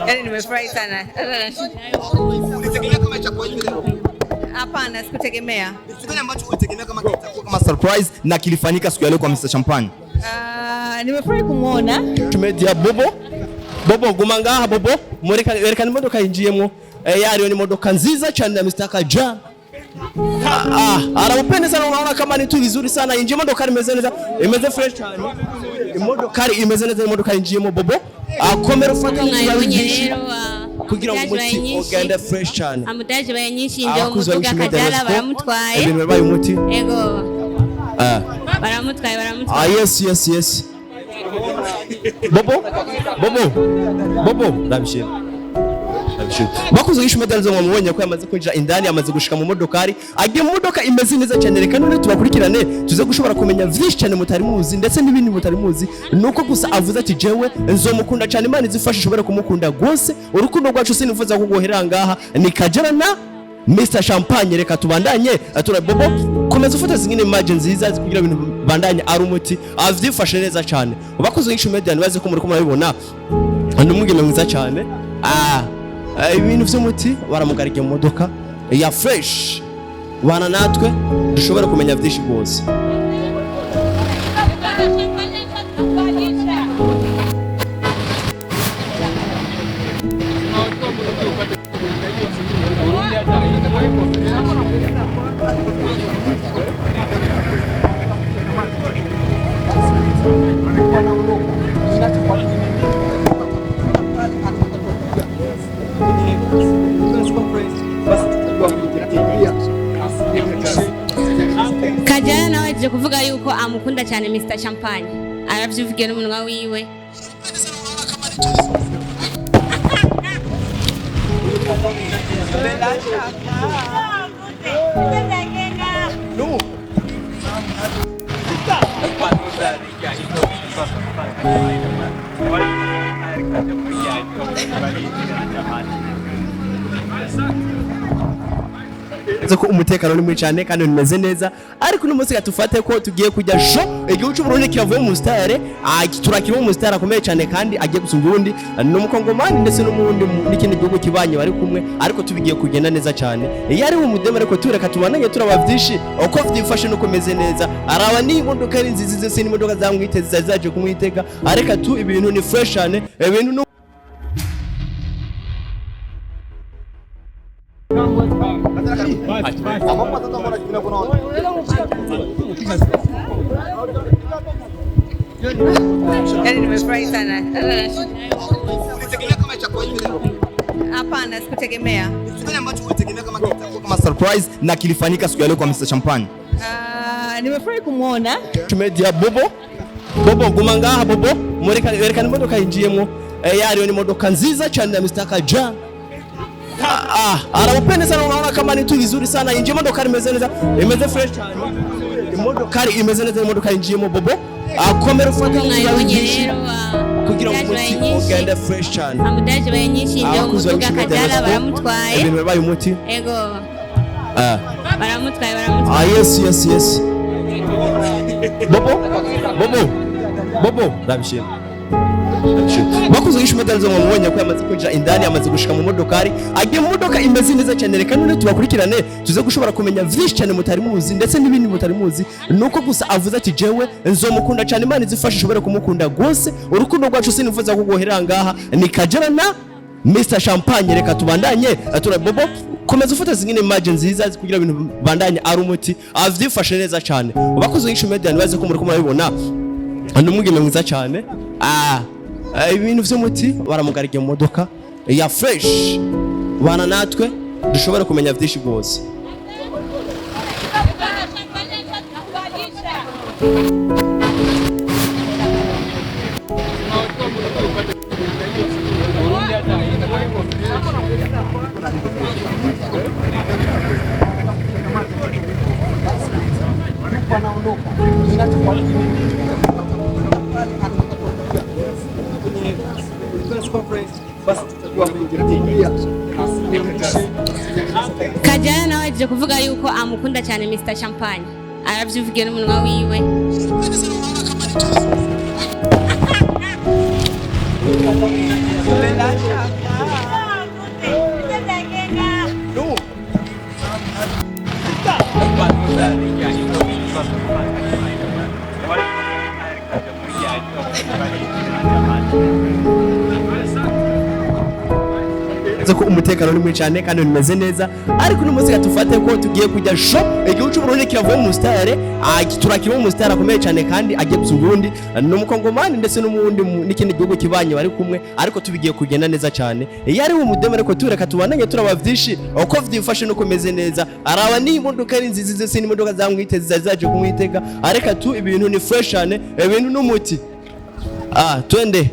Yaani nimefurahi sana. Ulitegemea kama itakuwa hivi leo? Hapana, sikutegemea. Kitu gani ambacho ulitegemea kama kitakuwa kama surprise na kilifanyika siku ya leo kwa Mr. Champagne? Nimefurahi kumuona. Tumedia Bobo guma ngaha Bobo werekana imodoka yinjiyemo yariyo ni imodoka nziza cyane ya Mr. KAJALA. Arabupende sana, unaona kama ni tu vizuri sana. Injiyemo imodoka imeze neza, imeze fresh cyane. Imodoka imeze neza, imodoka yinjiyemo Bobo akomera ufata rero kugira ngo umuti ugende fresh cyane. Amutaje bayanyinshi nje umutuga KAJALA baramutwaye. Ibintu bibaye umuti. Ego. Baramutwaye. Yes. Bobo ndabishira. Bakuze yishu medal zo mubonye ko yamaze kwinjira indani, amaze gushika mu modokari, agiye mu modoka imeze neza cyane. Reka none tubakurikirane tuze gushobora kumenya vyinshi cyane mutari muzi ndetse n'ibindi mutari muzi. Nuko gusa avuze ati jewe nzomukunda cyane, Imana izifashe ishobora kumukunda gose. Urukundo rwacu sinifuza kugohera ngaha, ni KAJALA na Mr. Champagne. Reka tubandanye atura Bobo, komeza ufata zingine imagine nziza kugira ibintu bandanye ari umuti avyifashe neza cyane. Bakuze yishu medal baze ko muri ko murabibona ndumugene mwiza cyane. Ibintu vy'umuti baramugarike mu modoka ya fresh, bana natwe dushobora kumenya vyinshi gose. KAJALA nawe aje kuvuga yuko amukunda cyane Mr. Champagne. Aravyivugira n'umunwa wiwe. Ko umutekano ni muri cyane kandi nimeze neza, ariko uno munsi gatufate ko tugiye kujya igihugu cy'u Burundi kiyavuye mu stare, turakira mu stare akomeye cyane kandi agiye gusumba urundi n'umukongomani ndetse n'umundi n'ikindi gihugu kibanye bari kumwe, ariko tubigiye kugenda neza cyane. Yari mu mudema, ariko tureka tubananye turaba vyinshi uko vyifashe nuko meze neza. Araba ni imodoka ari nziza zose, ni imodoka zamwiteze zaje kumwitega, areka tu ibintu ni fresh cyane, ibintu Yaani nimefurahi sana. Ulitegemea kama itakuwa hivi leo? Hapana, sikutegemea. Kitu gani ambacho ulitegemea kama kitakuwa kama surprise na kilifanyika siku ya leo kwa Mr. Champagne? Nimefurahi kumuona. Tumedia Bobo guma ngaha Bobo werekana imodoka yinjiyemo yariyo ni imodoka nziza cyane ya Mr. KAJALA. Arabupende sana, unaona kama ni tu vizuri sana. Injiyemo imodoka imeze neza, imeze fresh cyane. Imodoka imeze neza, imodoka yinjiyemo Bobo akomera ufata rero kugira ngo umuti ugende fresh cyane. Amutaje bayanyinshi nje umutuga KAJALA baramutwaye. Ibintu bibaye umuti. Ego. Baramutwaye. Yes. Bobo ndabishira. Bakuze yishu medal zo mubonye ko yamaze kwinjira indani, amaze gushika mu modokari, agiye mu modoka imeze neza cyane. Reka none tubakurikirane tuze gushobora kumenya vyinshi cyane mutari muzi ndetse n'ibindi mutari muzi. Nuko gusa avuze ati jewe nzomukunda cyane, Imana izifashe ishobora kumukunda gose. Urukundo rwacu sinifuza kugohera ngaha, ni KAJALA na Mr. Champagne. Reka tubandanye atura Bobo, komeza ufata zingine imagine nziza kugira ibintu bandanye ari umuti avyifashe neza cyane. Bakuze yishu medal baze ko muri ko murabibona ndumugene mwiza cyane. Ibintu vy'umuti baramugarike mu modoka ya fresh, bana natwe dushobora kumenya vyinshi gose. Conference basi Kajala nawe aje kuvuga yuko amukunda cyane Mr Champagne aravyivugiye n'umunwa wiwe. ko umutekano ni mwinshi cyane kandi nimeze neza, ariko uno munsi gatufate ko tugiye kujya shop igihugu cy'u Burundi kiravuye mu stare, turakira mu stare akomeye cyane kandi agiye gusa Burundi n'umukongomani ndetse n'umundi n'ikindi gihugu kibanye bari kumwe, ariko tubigiye kugenda neza cyane. Yari umudemo ariko tureka tubananye turaba vyinshi uko vyifashe no komeze neza, araba ni imodoka ari nziza zose ni imodoka zamwiteze zaje kumwitega, areka tu ibintu ni fresh cyane, ibintu n'umuti. Twende.